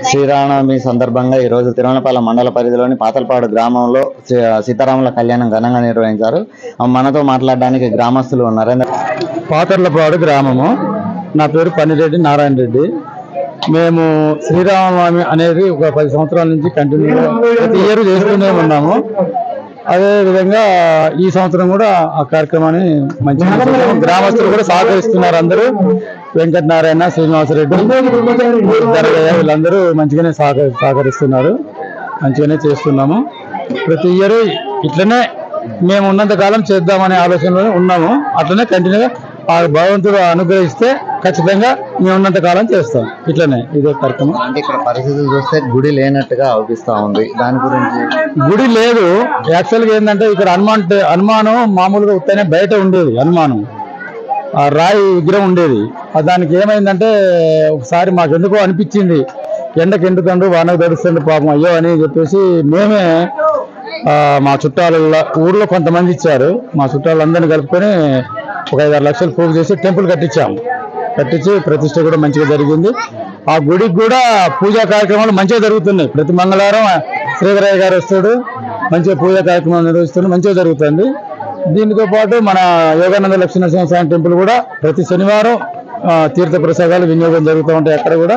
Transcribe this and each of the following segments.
శ్రీరామనవమి సందర్భంగా ఈ రోజు తిరుమలపాలెం మండల పరిధిలోని పాతలపాడు గ్రామంలో సీతారాముల కళ్యాణం ఘనంగా నిర్వహించారు. మనతో మాట్లాడడానికి గ్రామస్తులు ఉన్నారు. పాతర్లపాడు గ్రామము. నా పేరు పన్నిరెడ్డి నారాయణ రెడ్డి. మేము శ్రీరామనవమి అనేది ఒక 10 సంవత్సరాల నుంచి కంటిన్యూగా ప్రతి ఇయర్ చేస్తూనే ఉన్నాము. అదే విధంగా ఈ సంవత్సరం కూడా ఆ కార్యక్రమాన్ని మంచిగా గ్రామస్తులు కూడా సహకరిస్తున్నారు. అందరూ వెంకటనారాయణ, శ్రీనివాసరెడ్డి, వీళ్ళందరూ మంచిగానే సహకరిస్తున్నారు. మంచిగానే చేస్తున్నాము. ప్రతి ఇయర్ ఇట్లనే మేము ఉన్నంత కాలం చేద్దామనే ఆలోచనలో ఉన్నాము. అట్లనే కంటిన్యూగా ఆ భగవంతుడు అనుగ్రహిస్తే ఖచ్చితంగా మేము ఉన్నంత కాలం చేస్తాం. ఇట్లనే ఇదే కార్యక్రమం. అంటే ఇక్కడ పరిస్థితులు చూస్తే గుడి లేనట్టుగా అనిపిస్తా ఉంది. దాని గురించి గుడి లేదు. యాక్చువల్గా ఏంటంటే ఇక్కడ హనుమానం మామూలుగా ఉత్తనే బయట ఉండేది. హనుమానం ఆ రాయి విగ్రహం ఉండేది. దానికి ఏమైందంటే ఒకసారి మాకు ఎందుకో అనిపించింది, ఎండకు ఎందుకండు వానకు తడుస్తుండే పాపం అయ్యో అని చెప్పేసి మేమే మా చుట్టాల ఊర్లో కొంతమంది ఇచ్చారు. మా చుట్టాలందరినీ కలుపుకొని ఒక 5-6 లక్షలు పోగు చేసి టెంపుల్ కట్టించాము. కట్టించి ప్రతిష్ట కూడా మంచిగా జరిగింది. ఆ గుడికి కూడా పూజా కార్యక్రమాలు మంచిగా జరుగుతున్నాయి. ప్రతి మంగళవారం శ్రీధరయ్య గారు వస్తాడు, మంచిగా పూజా కార్యక్రమాలు నిర్వహిస్తున్నాడు, మంచిగా జరుగుతుంది. దీనితో పాటు మన యోగానంద లక్ష్మీనరసింహ స్వామి టెంపుల్ కూడా ప్రతి శనివారం తీర్థ ప్రసాదాలు వినియోగం జరుగుతూ ఉంటాయి. అక్కడ కూడా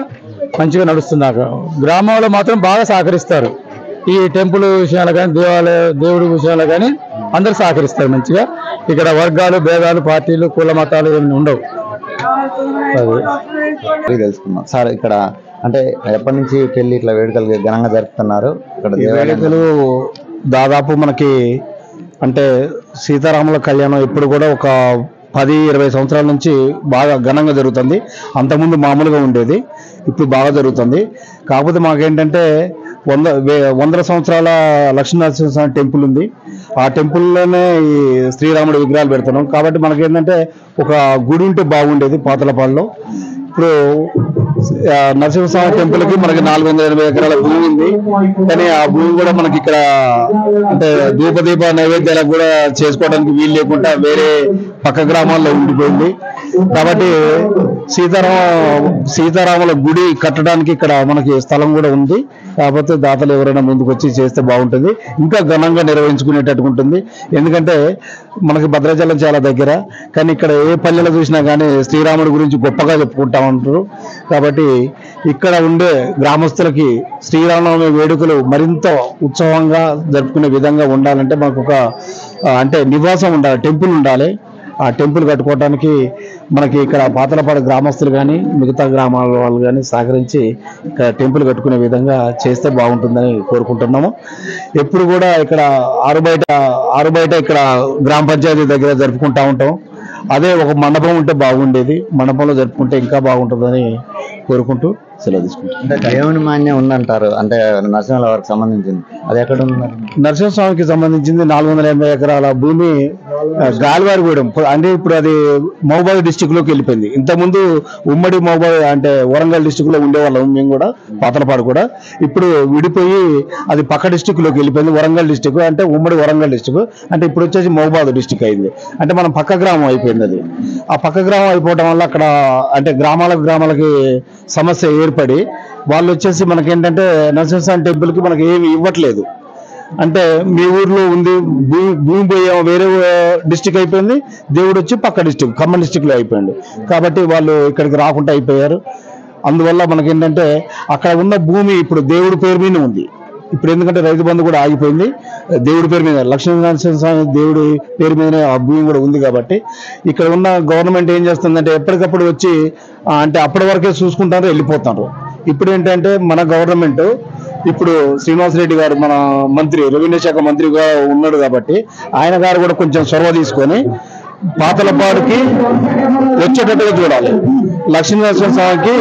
మంచిగా నడుస్తుంది. గ్రామంలో మాత్రం బాగా సహకరిస్తారు. ఈ టెంపుల్ విషయాలు కానీ దేవుడి విషయాలు కానీ అందరూ సహకరిస్తారు మంచిగా. ఇక్కడ వర్గాలు, భేదాలు, పార్టీలు, కుల మతాలు ఏమి ఉండవు. తెలుసుకున్నాం సార్. ఇక్కడ అంటే ఎప్పటి నుంచి పెళ్లి ఇట్లా వేడుకలు ఘనంగా జరుపుతున్నారు? ఇక్కడ వేడుకలు దాదాపు మనకి అంటే సీతారాముల కళ్యాణం ఇప్పుడు కూడా ఒక 10-20 సంవత్సరాల నుంచి బాగా ఘనంగా జరుగుతుంది. అంతకుముందు మామూలుగా ఉండేది, ఇప్పుడు బాగా జరుగుతుంది. కాకపోతే మాకేంటంటే 100 సంవత్సరాల లక్ష్మీనరసింహస్వామి టెంపుల్ ఉంది. ఆ టెంపుల్లోనే ఈ శ్రీరాముడి విగ్రహాలు పెడుతున్నాం. కాబట్టి మనకేంటంటే ఒక గుడి ఉంటే బాగుండేది పాతలపాడులో. ఇప్పుడు నరసింహస్వామి టెంపుల్ కి మనకి 480 ఎకరాల భూమి ఉంది. కానీ ఆ భూమి కూడా మనకి ఇక్కడ అంటే దీప నైవేద్యాలకు కూడా చేసుకోవడానికి వీలు లేకుండా వేరే పక్క గ్రామాల్లో ఉండిపోయింది. కాబట్టి సీతారాముల గుడి కట్టడానికి ఇక్కడ మనకి స్థలం కూడా ఉంది. కాకపోతే దాతలు ఎవరైనా ముందుకు వచ్చి చేస్తే బాగుంటుంది, ఇంకా ఘనంగా నిర్వహించుకునేటట్టు ఉంటుంది. ఎందుకంటే మనకి భద్రాచలం చాలా దగ్గర, కానీ ఇక్కడ ఏ పల్లెలో చూసినా కానీ శ్రీరాముడి గురించి గొప్పగా చెప్పుకుంటా ఉంటారు. కాబట్టి ఇక్కడ ఉండే గ్రామస్తులకి శ్రీరామనవమి వేడుకలు మరింత ఉత్సవంగా జరుపుకునే విధంగా ఉండాలంటే మనకు ఒక అంటే నివాసం ఉండాలి, టెంపుల్ ఉండాలి. ఆ టెంపుల్ కట్టుకోవడానికి మనకి ఇక్కడ పాతలపాడు గ్రామస్తులు కానీ మిగతా గ్రామాల వాళ్ళు కానీ సహకరించి ఇక్కడ టెంపుల్ కట్టుకునే విధంగా చేస్తే బాగుంటుందని కోరుకుంటున్నాము. ఎప్పుడు కూడా ఇక్కడ ఆరుబయట ఇక్కడ గ్రామ పంచాయతీ దగ్గర జరుపుకుంటా ఉంటాం. అదే ఒక మండపం ఉంటే బాగుండేది, మండపంలో జరుపుకుంటే ఇంకా బాగుంటుందని కోరుకుంటూ సెలవు తీసుకుంటాం. అంటే దేవుని మాన్యం ఉందంటారు, అంటే నరసింహ వారికి సంబంధించింది, అది ఎక్కడ ఉన్నారు? నరసింహస్వామికి సంబంధించింది 480 ఎకరాల భూమి గాలివారిగూడెం. అంటే ఇప్పుడు అది మహబూబాద్ డిస్టిక్ లోకి వెళ్ళిపోయింది. ఇంతకుముందు ఉమ్మడి మహబూబాద్ అంటే వరంగల్ డిస్టిక్ లో ఉండేవాళ్ళం మేము కూడా, పాతలపాడు కూడా. ఇప్పుడు విడిపోయి అది పక్క డిస్టిక్ లోకి వెళ్ళిపోయింది, వరంగల్ డిస్టిక్. అంటే ఉమ్మడి వరంగల్ డిస్టిక్ అంటే ఇప్పుడు వచ్చేసి మహబూబాద్ డిస్టిక్ అయింది. అంటే మనం పక్క గ్రామం అయిపోయింది అది. ఆ పక్క గ్రామం అయిపోవడం వల్ల అక్కడ అంటే గ్రామాలకి సమస్య ఏర్పడి వాళ్ళు వచ్చేసి మనకేంటంటే నరసింహస్వామి టెంపుల్ కి మనకి ఏమి ఇవ్వట్లేదు. అంటే మీ ఊర్లో ఉంది భూమి పోయే వేరే డిస్టిక్ అయిపోయింది, దేవుడు వచ్చి పక్క డిస్టిక్ ఖమ్మం డిస్టిక్ లో అయిపోయింది. కాబట్టి వాళ్ళు ఇక్కడికి రాకుండా అయిపోయారు. అందువల్ల మనకేంటంటే అక్కడ ఉన్న భూమి ఇప్పుడు దేవుడి పేరు మీద ఉంది. ఇప్పుడు ఎందుకంటే రైతు బంధు కూడా ఆగిపోయింది, దేవుడి పేరు మీద లక్ష్మీనరసింహస్వామి దేవుడి పేరు మీదనే ఆ భూమి కూడా ఉంది. కాబట్టి ఇక్కడ ఉన్న గవర్నమెంట్ ఏం చేస్తుందంటే ఎప్పటికప్పుడు వచ్చి అంటే అప్పటి వరకే చూసుకుంటారు, వెళ్ళిపోతారు. ఇప్పుడు ఏంటంటే మన గవర్నమెంట్ ఇప్పుడు శ్రీనివాసరెడ్డి గారు మన మంత్రి, రెవెన్యూ శాఖ మంత్రిగా ఉన్నాడు కాబట్టి ఆయన గారు కూడా కొంచెం చొరవ తీసుకొని పాతలపాడుకి వచ్చేటట్టుగా చూడాలి. లక్ష్మీనరసింహస్వామికి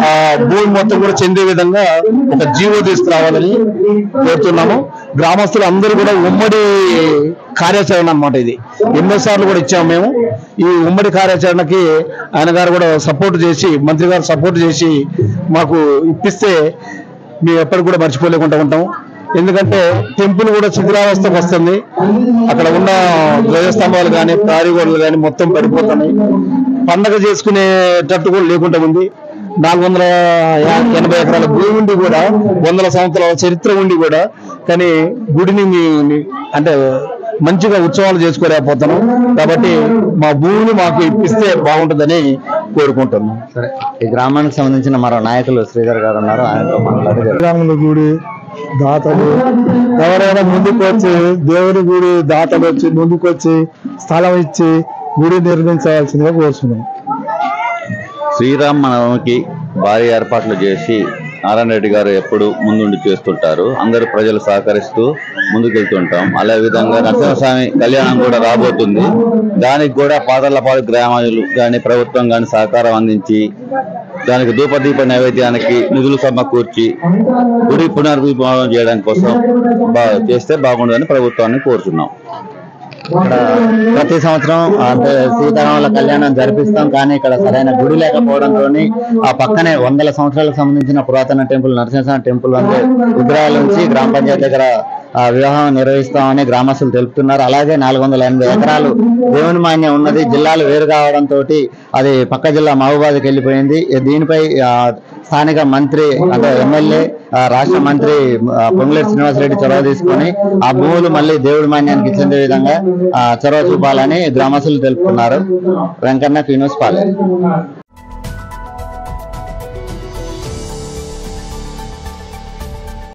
ఆ భూమి మొత్తం కూడా చెందే విధంగా ఒక జీవో తీసుకురావాలని కోరుతున్నాము. గ్రామస్తులు అందరూ కూడా ఉమ్మడి కార్యాచరణ అన్నమాట. ఇది ఎన్నోసార్లు కూడా ఇచ్చాము మేము. ఈ ఉమ్మడి కార్యాచరణకి ఆయన గారు కూడా సపోర్ట్ చేసి, మంత్రి గారు సపోర్ట్ చేసి మాకు ఇప్పిస్తే మేము ఎప్పటికి కూడా మర్చిపోలేకుండా ఉంటాం. ఎందుకంటే టెంపుల్ కూడా శిథిలావస్థకు వస్తుంది. అక్కడ ఉన్న ధ్వజస్తంభాలు కానీ ప్రహరీ గోడలు కానీ మొత్తం పడిపోతున్నాయి. పండగ చేసుకునేటట్టు కూడా లేకుండా ఉంది. 480 ఎకరాల భూమి ఉండి కూడా, 100 సంవత్సరాల చరిత్ర ఉండి కూడా, కానీ గుడిని అంటే మంచిగా ఉత్సవాలు చేసుకోలేకపోతున్నాం. కాబట్టి మా భూమిని మాకు ఇప్పిస్తే బాగుంటుందని కోరుకుంటున్నాం. సరే, ఈ గ్రామానికి సంబంధించిన మరో నాయకులు శ్రీధర్ గారు ఉన్నారు, ఆయనతో మాట్లాడి గ్రామంలో గుడి దాతలు ఎవరైనా ముందుకు వచ్చి, దేవుని గుడి దాతలు వచ్చి ముందుకు వచ్చి స్థలం ఇచ్చి గుడి నిర్మించవలసిందిగా కోరుతున్నాం. శ్రీరామనవమికి భారీ ఏర్పాట్లు చేసి నారాయణ రెడ్డి గారు ఎప్పుడు ముందుండి చేస్తుంటారు. అందరు ప్రజలు సహకరిస్తూ ముందుకెళ్తుంటాం. అదే విధంగా నరసింహస్వామి కళ్యాణం కూడా రాబోతుంది. దానికి కూడా పాతర్లపాడు గ్రామాలు కానీ ప్రభుత్వం కానీ సహకారం అందించి దానికి ధూపదీప నైవేద్యానికి నిధులు సమకూర్చి గుడి పునర్నిర్మాణం చేయడానికి కోసం చేస్తే బాగుంటుందని ప్రభుత్వాన్ని కోరుతున్నాం. ఇక్కడ ప్రతి సంవత్సరం అంటే సీతారాముల కళ్యాణం జరిపిస్తాం, కానీ ఇక్కడ సరైన గుడి లేకపోవడంతో ఆ పక్కనే 100 సంవత్సరాలకు సంబంధించిన పురాతన టెంపుల్ నరసింహస్వామి టెంపుల్ వంటి విగ్రహాల నుంచి గ్రామ పంచాయతీ దగ్గర వివాహం నిర్వహిస్తామని గ్రామస్తులు తెలుపుతున్నారు. అలాగే 480 ఎకరాలు దేవుని మాన్యం ఉన్నది. జిల్లాలు వేరు కావడంతో అది పక్క జిల్లా మహబూబాద్కి వెళ్ళిపోయింది. దీనిపై స్థానిక మంత్రి అంటే ఎమ్మెల్యే రాష్ట్ర మంత్రి పొంగులేటి శ్రీనివాసరెడ్డి చొరవ తీసుకొని ఆ భూములు మళ్ళీ దేవుడి మాన్యానికి చెందే విధంగా చొరవ చూపాలని గ్రామస్తులు తెలుపుతున్నారు. వెంకన్న న్యూస్ పాలే.